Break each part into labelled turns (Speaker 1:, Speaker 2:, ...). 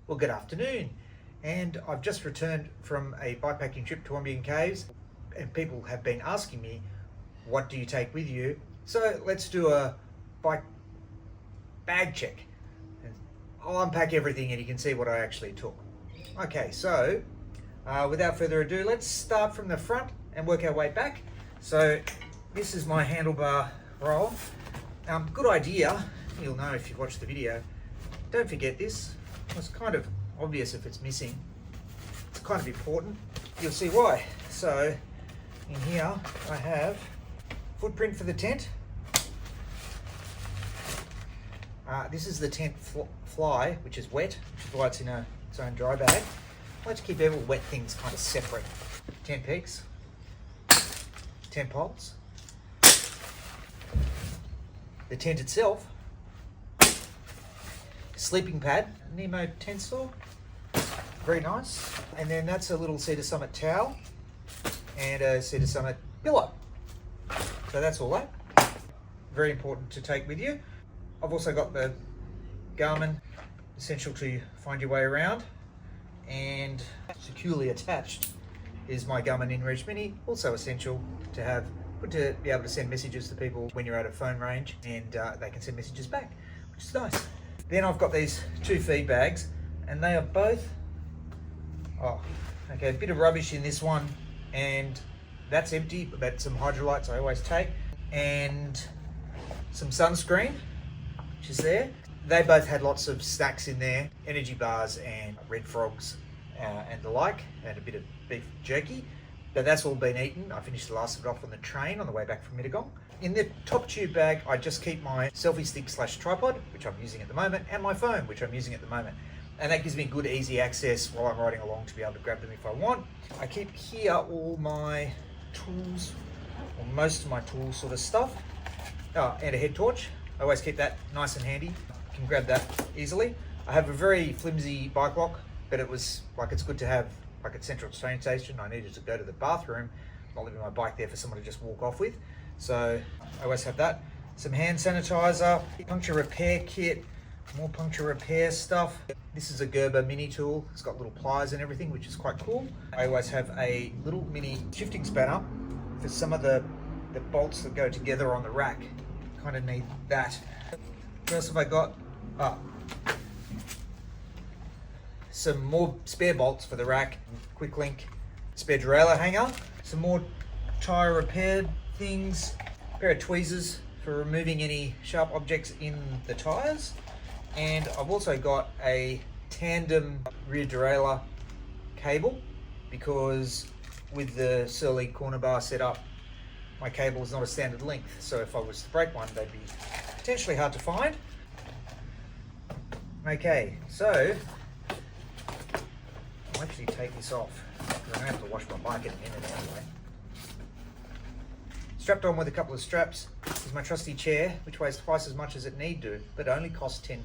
Speaker 1: Well, good afternoon. And I've just returned from a bikepacking trip to Wombian Caves, and people have been asking me, what do you take with you? So let's do a bike bag check. And I'll unpack everything and you can see what I actually took. Okay, so without further ado, let's start from the front and work our way back. So this is my handlebar roll. Good idea, you'll know if you've watched the video. Don't forget this. It's kind of obvious if it's missing. It's kind of important. You'll see why. So in here I have footprint for the tent. This is the tent fly, which is wet, which is why it's in its own dry bag. I like to keep all wet things kind of separate. Tent pegs, tent poles, the tent itself, sleeping pad, Nemo tent store, very nice. And then that's a little Cedar Summit towel and a Cedar Summit pillow. So that's all that. Very important to take with you. I've also got the Garmin, essential to find your way around, and securely attached is my Garmin InReach Mini, also essential to have, good to be able to send messages to people when you're out of phone range, and they can send messages back, which is nice. Then I've got these two feed bags, and they are both, a bit of rubbish in this one, and that's empty, but some hydrolytes I always take, and some sunscreen, which is there. They both had lots of snacks in there, energy bars and red frogs and the like, and a bit of beef jerky. But that's all been eaten. I finished the last of it off on the train on the way back from Mittagong. In the top tube bag, I just keep my selfie stick / tripod, which I'm using at the moment, and my phone, which I'm using at the moment. And that gives me good, easy access while I'm riding along to be able to grab them if I want. I keep here all my tools, or most of my tool sort of stuff. And a head torch. I always keep that nice and handy. You can grab that easily. I have a very flimsy bike lock, but it's good to have like at Central train station. I needed to go to the bathroom, not leaving my bike there for someone to just walk off with. So I always have that. Some hand sanitizer, puncture repair kit, more puncture repair stuff. This is a Gerber mini tool. It's got little pliers and everything, which is quite cool. I always have a little mini shifting spanner for some of the bolts that go together on the rack. Kind of need that. What else have I got? Some more spare bolts for the rack, quick link, spare derailleur hanger, some more tyre repair things, a pair of tweezers for removing any sharp objects in the tyres, and I've also got a tandem rear derailleur cable, because with the Surly corner bar set up, my cable is not a standard length, so if I was to break one, they'd be potentially hard to find. Okay, so I'll actually take this off, because I'm going to have to wash my bike in a minute anyway. Strapped on with a couple of straps is my trusty chair, which weighs twice as much as it need to, but only costs $10.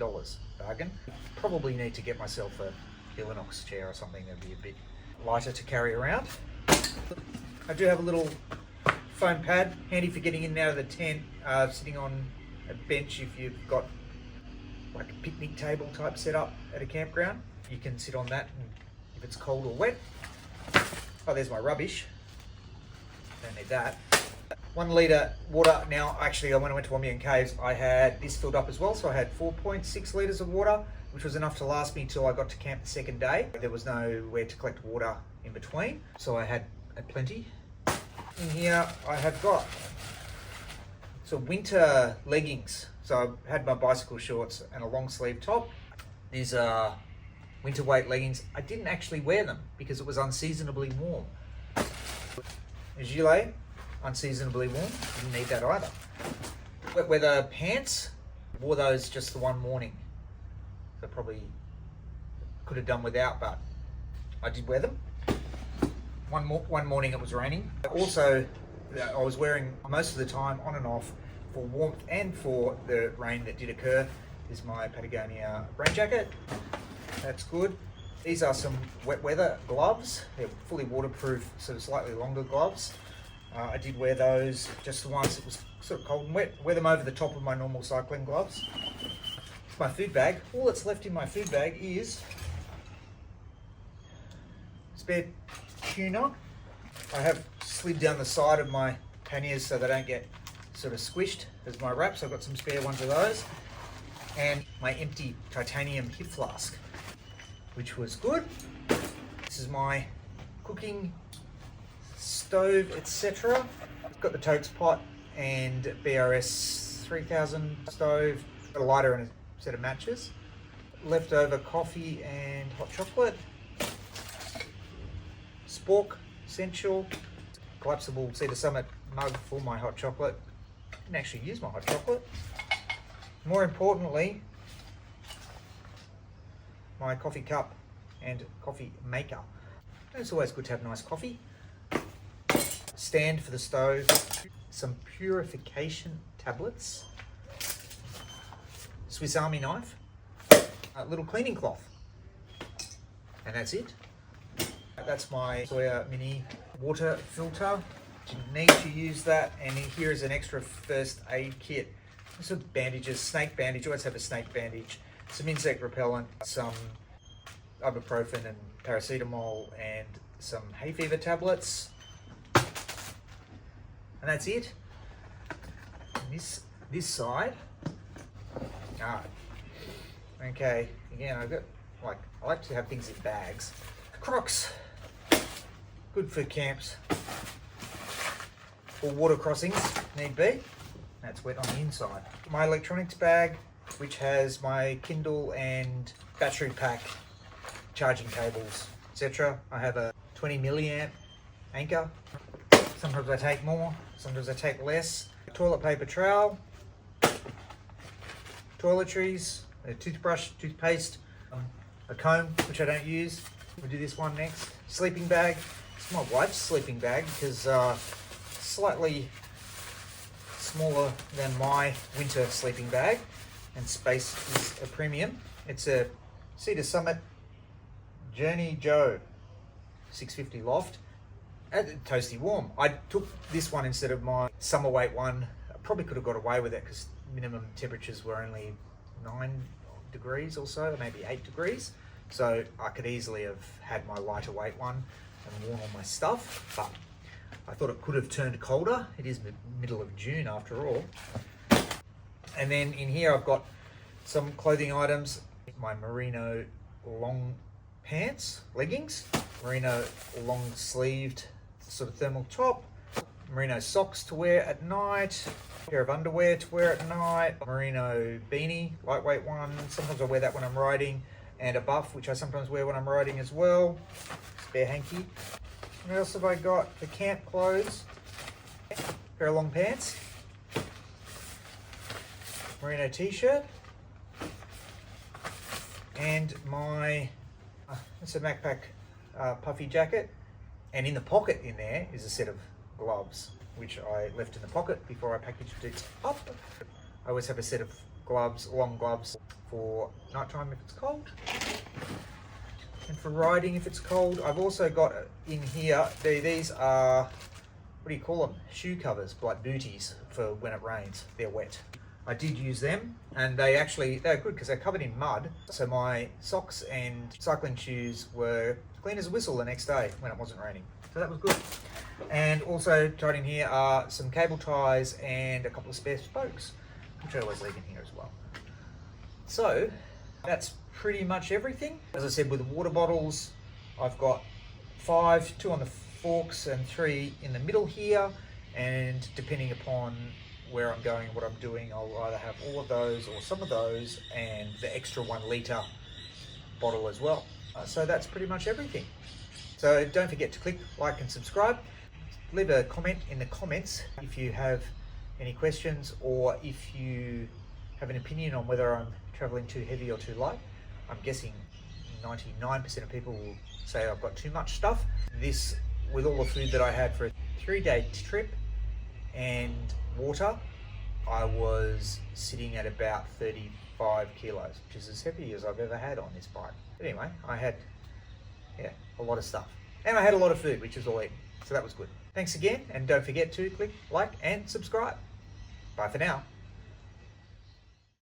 Speaker 1: Bargain. Probably need to get myself a Illinox chair or something that'd be a bit lighter to carry around. I do have a little foam pad, handy for getting in and out of the tent, sitting on a bench if you've got like a picnic table type setup at a campground. You can sit on that and if it's cold or wet. Oh, there's my rubbish. Don't need that. 1 litre water. Now, actually, when I went to Wombian Caves, I had this filled up as well, so I had 4.6 litres of water, which was enough to last me till I got to camp the second day. There was nowhere to collect water in between, so I had plenty. In here, I have got some winter leggings. So I had my bicycle shorts and a long sleeve top. These are winter weight leggings. I didn't actually wear them because it was unseasonably warm. A gilet, unseasonably warm, didn't need that either. Wet weather pants, wore those just the one morning. So probably could have done without, but I did wear them. One morning it was raining. Also, I was wearing most of the time on and off for warmth and for the rain that did occur. This is my Patagonia rain jacket. That's good. These are some wet weather gloves. They're fully waterproof, sort of slightly longer gloves. I did wear those just the once it was sort of cold and wet. Wear them over the top of my normal cycling gloves. My food bag. All that's left in my food bag is spare tuna. I have slid down the side of my panniers so they don't get sort of squished as my wraps. I've got some spare ones of those. And my empty titanium hip flask, which was good. This is my cooking stove, etc. Got the Totes pot and BRS 3000 stove, got a lighter and a set of matches. Leftover coffee and hot chocolate. Spork, essential. Collapsible Cedar Summit mug for my hot chocolate. Didn't actually use my hot chocolate. More importantly, my coffee cup and coffee maker. It's always good to have nice coffee. Stand for the stove, some purification tablets, Swiss Army knife, a little cleaning cloth, and that's it. That's my Sawyer mini water filter. Didn't need to use that, and here is an extra first aid kit. Some bandages, snake bandage, always have a snake bandage, some insect repellent, some ibuprofen and paracetamol, and some hay fever tablets. And that's it. And this side. Okay, again, I like to have things in bags. Crocs, good for camps or water crossings, need be. That's wet on the inside. My electronics bag, which has my Kindle and battery pack, charging cables, etc. I have a 20 milliamp anchor. Sometimes I take more, sometimes I take less. Toilet paper trowel, toiletries, a toothbrush, toothpaste, a comb, which I don't use. We'll do this one next. Sleeping bag. It's my wife's sleeping bag because slightly smaller than my winter sleeping bag, and space is a premium. It's a Cedar Summit Journey Joe 650 loft. Toasty warm. I took this one instead of my summer weight one. I probably could have got away with it because minimum temperatures were only 9 degrees or so, maybe 8 degrees. So I could easily have had my lighter weight one and worn all my stuff, but I thought it could have turned colder. It is middle of June after all. And then in here I've got some clothing items. My merino long pants, leggings, merino long sleeved sort of thermal top, merino socks to wear at night, a pair of underwear to wear at night, merino beanie, lightweight one. Sometimes I wear that when I'm riding, and a buff, which I sometimes wear when I'm riding as well. Spare hanky. What else have I got for camp clothes? A pair of long pants, merino t-shirt, and my it's a MacPack puffy jacket. And in the pocket in there is a set of gloves, which I left in the pocket before I packaged it up. I always have a set of gloves, long gloves, for nighttime if it's cold, and for riding if it's cold. I've also got in here, these are, what do you call them? Shoe covers, like booties for when it rains. They're wet. I did use them, and they're good because they're covered in mud. So my socks and cycling shoes were clean as a whistle the next day when it wasn't raining. So that was good. And also tied in here are some cable ties and a couple of spare spokes, which I always leave in here as well. So that's pretty much everything. As I said, with the water bottles, I've got 5, 2 on the forks and 3 in the middle here. And depending upon where I'm going and what I'm doing, I'll either have all of those or some of those, and the extra 1 litre bottle as well. So that's pretty much everything. So don't forget to click like and subscribe. Leave a comment in the comments if you have any questions, or if you have an opinion on whether I'm traveling too heavy or too light. I'm guessing 99% of people will say I've got too much stuff. This, with all the food that I had for a 3-day trip and water, I was sitting at about 35 kilos, which is as heavy as I've ever had on this bike. But anyway, I had a lot of stuff, and I had a lot of food, which is all eaten, so that was good. Thanks again, and don't forget to click like and subscribe. Bye for now.